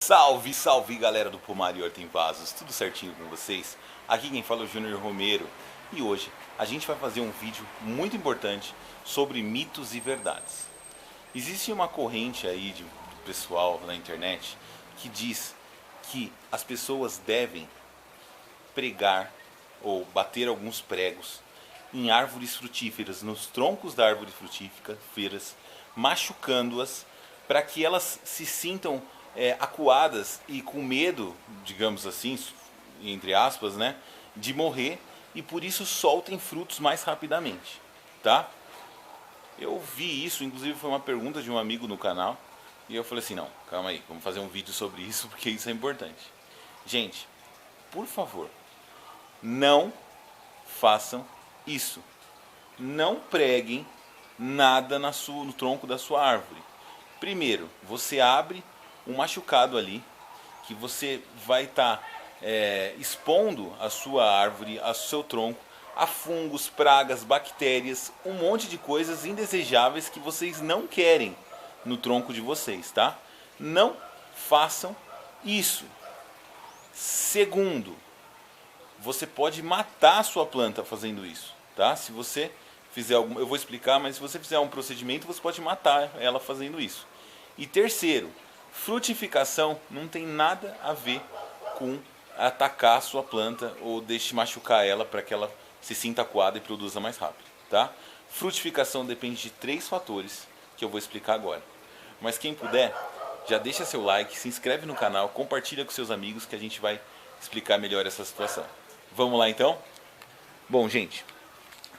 Salve, salve galera do Pomar e Horta em Vasos, tudo certinho com vocês? Aqui quem fala é o Júnior Romero e hoje a gente vai fazer um vídeo muito importante sobre mitos e verdades. Existe uma corrente aí de pessoal na internet que diz que as pessoas devem pregar ou bater alguns pregos em árvores frutíferas, nos troncos da árvore frutíferas, machucando-as para que elas se sintam acuadas e com medo, digamos assim, entre aspas, né, de morrer e por isso soltem frutos mais rapidamente, tá? Eu vi isso, inclusive foi uma pergunta de um amigo no canal e eu falei assim, não, calma aí, vamos fazer um vídeo sobre isso porque isso é importante. Gente, por favor, não façam isso. Não preguem nada no tronco da sua árvore. Primeiro, você abre um machucado ali, que você vai estar expondo a sua árvore, ao seu tronco, a fungos, pragas, bactérias, um monte de coisas indesejáveis que vocês não querem no tronco de vocês, tá? Não façam isso. Segundo, você pode matar a sua planta fazendo isso, tá? Se você fizer algum, eu vou explicar, mas se você fizer um procedimento, você pode matar ela fazendo isso. E terceiro, frutificação não tem nada a ver com atacar a sua planta ou deixe machucar ela para que ela se sinta acuada e produza mais rápido, tá? Frutificação depende de 3 fatores que eu vou explicar agora. Mas quem puder, já deixa seu like, se inscreve no canal, compartilha com seus amigos que a gente vai explicar melhor essa situação. Vamos lá então? Bom, gente,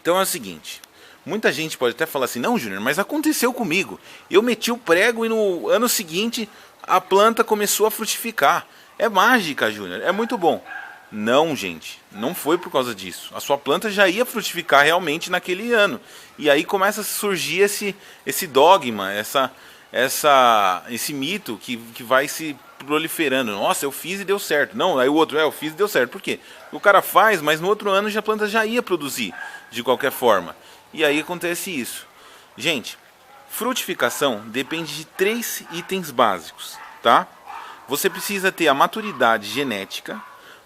então é o seguinte. Muita gente pode até falar assim, não, Júnior, mas aconteceu comigo. Eu meti o prego e no ano seguinte a planta começou a frutificar. É mágica, Júnior, é muito bom. Não, gente, não foi por causa disso. A sua planta já ia frutificar realmente naquele ano. E aí começa a surgir esse dogma, esse mito que vai se proliferando. Nossa, eu fiz e deu certo. Não, aí o outro, eu fiz e deu certo. Por quê? O cara faz, mas no outro ano a planta já ia produzir de qualquer forma. E aí acontece isso. Gente, frutificação depende de 3 itens básicos, tá? Você precisa ter a maturidade genética,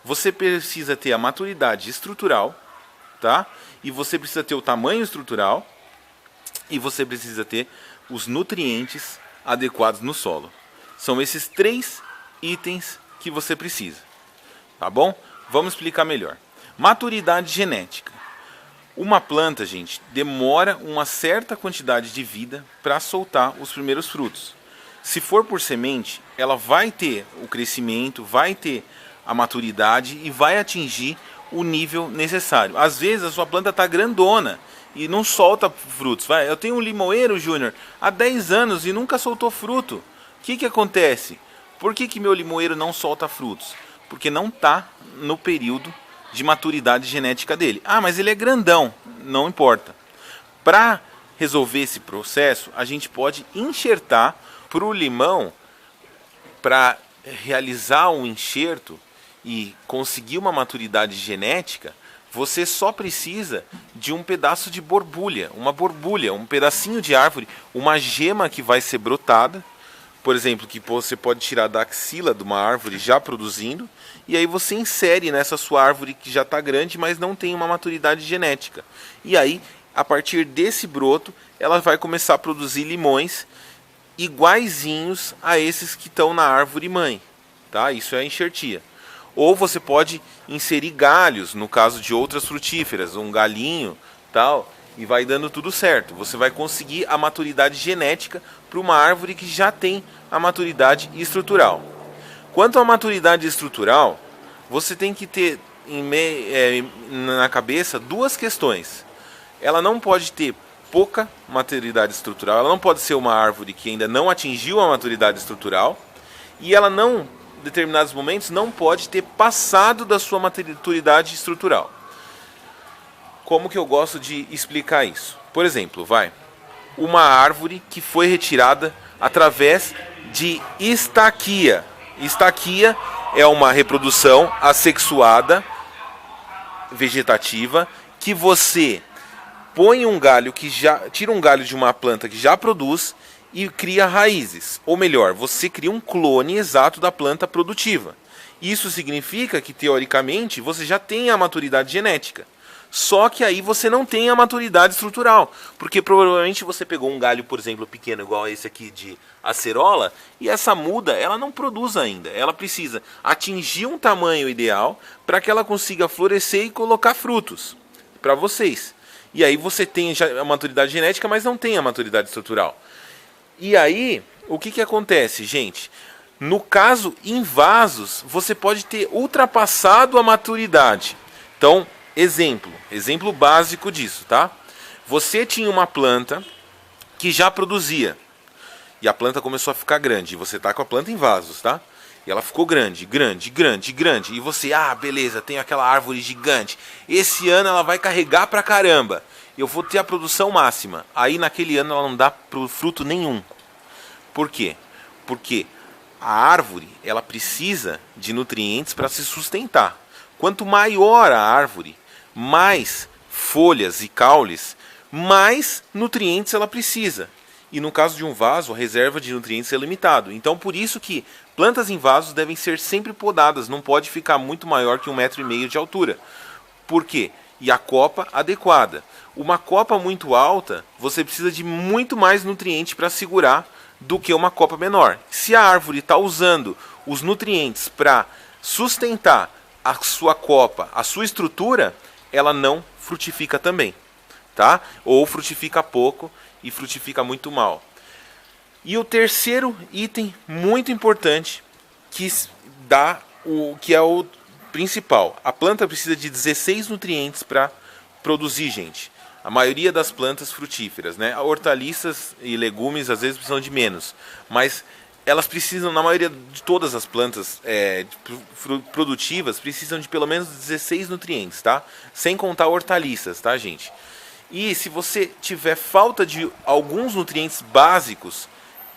você precisa ter a maturidade estrutural, tá? E você precisa ter o tamanho estrutural e você precisa ter os nutrientes adequados no solo. São esses 3 itens que você precisa, tá bom? Vamos explicar melhor. Maturidade genética. Uma planta, gente, demora uma certa quantidade de vida para soltar os primeiros frutos. Se for por semente, ela vai ter o crescimento, vai ter a maturidade e vai atingir o nível necessário. Às vezes a sua planta está grandona e não solta frutos. Eu tenho um limoeiro, Júnior, há 10 anos e nunca soltou fruto. O que acontece? Por que meu limoeiro não solta frutos? Porque não está no período de maturidade genética dele. Ah, mas ele é grandão. Não importa. Para resolver esse processo, a gente pode enxertar para o limão, para realizar um enxerto e conseguir uma maturidade genética, você só precisa de um pedaço de borbulha, um pedacinho de árvore, uma gema que vai ser brotada, por exemplo, que você pode tirar da axila de uma árvore já produzindo, e aí você insere nessa sua árvore que já está grande, mas não tem uma maturidade genética. E aí, a partir desse broto, ela vai começar a produzir limões iguaizinhos a esses que estão na árvore mãe. Tá? Isso é a enxertia. Ou você pode inserir galhos, no caso de outras frutíferas, um galinho, tal, e vai dando tudo certo. Você vai conseguir a maturidade genética para uma árvore que já tem a maturidade estrutural. Quanto à maturidade estrutural, você tem que ter na cabeça 2 questões. Ela não pode ter pouca maturidade estrutural, ela não pode ser uma árvore que ainda não atingiu a maturidade estrutural, e ela não, em determinados momentos, não pode ter passado da sua maturidade estrutural. Como que eu gosto de explicar isso? Por exemplo, uma árvore que foi retirada através de estaquia. Estaquia é uma reprodução assexuada vegetativa que você põe um galho tira um galho de uma planta que já produz e cria raízes. Ou melhor, você cria um clone exato da planta produtiva. Isso significa que, teoricamente, você já tem a maturidade genética. Só que aí você não tem a maturidade estrutural. Porque provavelmente você pegou um galho, por exemplo, pequeno, igual esse aqui de acerola, e essa muda, ela não produz ainda. Ela precisa atingir um tamanho ideal para que ela consiga florescer e colocar frutos para vocês. E aí você tem já a maturidade genética, mas não tem a maturidade estrutural. E aí, o que acontece, gente? No caso, em vasos, você pode ter ultrapassado a maturidade. Então, exemplo básico disso, tá? Você tinha uma planta que já produzia. E a planta começou a ficar grande. E você tá com a planta em vasos, tá? E ela ficou grande. E você, beleza, tem aquela árvore gigante. Esse ano ela vai carregar pra caramba. Eu vou ter a produção máxima. Aí naquele ano ela não dá fruto nenhum. Por quê? Porque a árvore, ela precisa de nutrientes para se sustentar. Quanto maior a árvore, mais folhas e caules, mais nutrientes ela precisa. E no caso de um vaso, a reserva de nutrientes é limitada. Então por isso que plantas em vasos devem ser sempre podadas, não pode ficar muito maior que 1,5 m de altura. Por quê? E a copa adequada. Uma copa muito alta, você precisa de muito mais nutriente para segurar do que uma copa menor. Se a árvore está usando os nutrientes para sustentar a sua copa, a sua estrutura, ela não frutifica também, tá? Ou frutifica pouco e frutifica muito mal. E o terceiro item muito importante que é o principal. A planta precisa de 16 nutrientes para produzir, gente. A maioria das plantas frutíferas, né? Hortaliças e legumes às vezes precisam de menos, mas elas precisam, na maioria de todas as plantas produtivas, precisam de pelo menos 16 nutrientes, tá? Sem contar hortaliças, tá, gente? E se você tiver falta de alguns nutrientes básicos,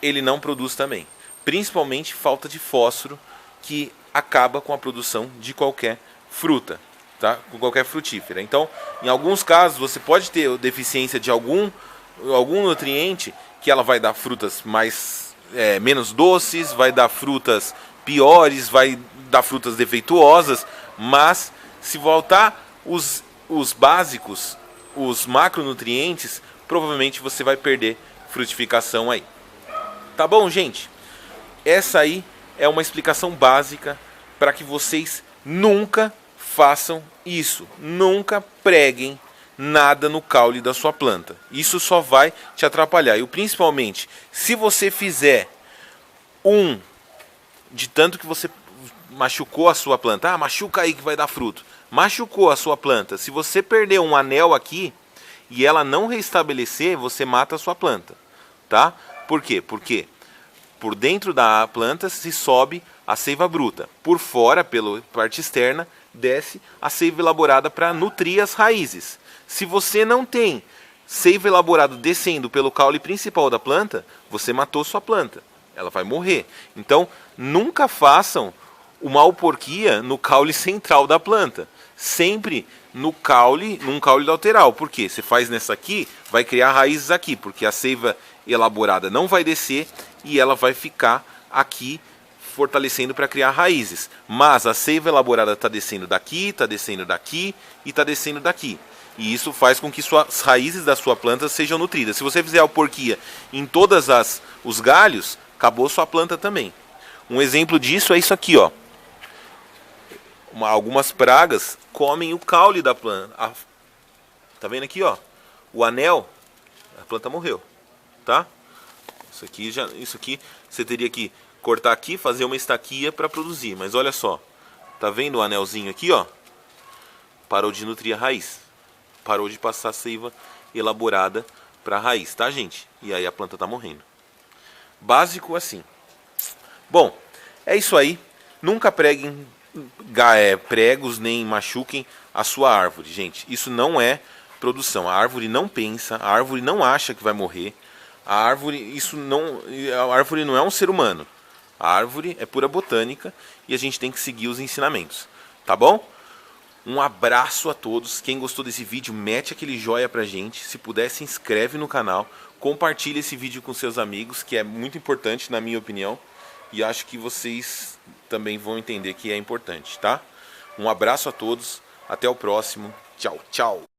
ele não produz também. Principalmente falta de fósforo, que acaba com a produção de qualquer fruta, tá? Com qualquer frutífera. Então, em alguns casos, você pode ter deficiência de algum nutriente, que ela vai dar frutas menos doces, vai dar frutas piores, vai dar frutas defeituosas, mas se voltar os básicos, os macronutrientes, provavelmente você vai perder frutificação aí. Tá bom, gente? Essa aí é uma explicação básica para que vocês nunca façam isso. Nunca preguem nada no caule da sua planta. Isso só vai te atrapalhar. E principalmente, se você fizer de tanto que você machucou a sua planta, machuca aí que vai dar fruto. Machucou a sua planta. Se você perder um anel aqui e ela não restabelecer, você mata a sua planta, tá? Por quê? Porque por dentro da planta se sobe a seiva bruta. Por fora, pela parte externa, desce a seiva elaborada para nutrir as raízes. Se você não tem seiva elaborada descendo pelo caule principal da planta, você matou sua planta. Ela vai morrer. Então, nunca façam uma alporquia no caule central da planta. Sempre num caule lateral. Por quê? Você faz nessa aqui, vai criar raízes aqui, porque a seiva elaborada não vai descer e ela vai ficar aqui fortalecendo para criar raízes. Mas a seiva elaborada está descendo daqui e está descendo daqui. E isso faz com que as raízes da sua planta sejam nutridas. Se você fizer alporquia em todos os galhos, acabou sua planta também. Um exemplo disso é isso aqui, ó. Algumas pragas comem o caule da planta. Tá vendo aqui, ó? O anel, a planta morreu, tá? Isso aqui você teria que cortar aqui, fazer uma estaquia para produzir. Mas olha só, tá vendo o anelzinho aqui, ó? Parou de nutrir a raiz. Parou de passar seiva elaborada para a raiz, tá, gente? E aí a planta tá morrendo. Básico assim. Bom, é isso aí. Nunca preguem pregos nem machuquem a sua árvore, gente. Isso não é produção. A árvore não pensa, a árvore não acha que vai morrer. A árvore não é um ser humano. A árvore é pura botânica e a gente tem que seguir os ensinamentos. Tá bom? Um abraço a todos. Quem gostou desse vídeo, mete aquele joinha pra gente. Se puder, se inscreve no canal. Compartilha esse vídeo com seus amigos, que é muito importante na minha opinião. E acho que vocês também vão entender que é importante, tá? Um abraço a todos. Até o próximo. Tchau, tchau.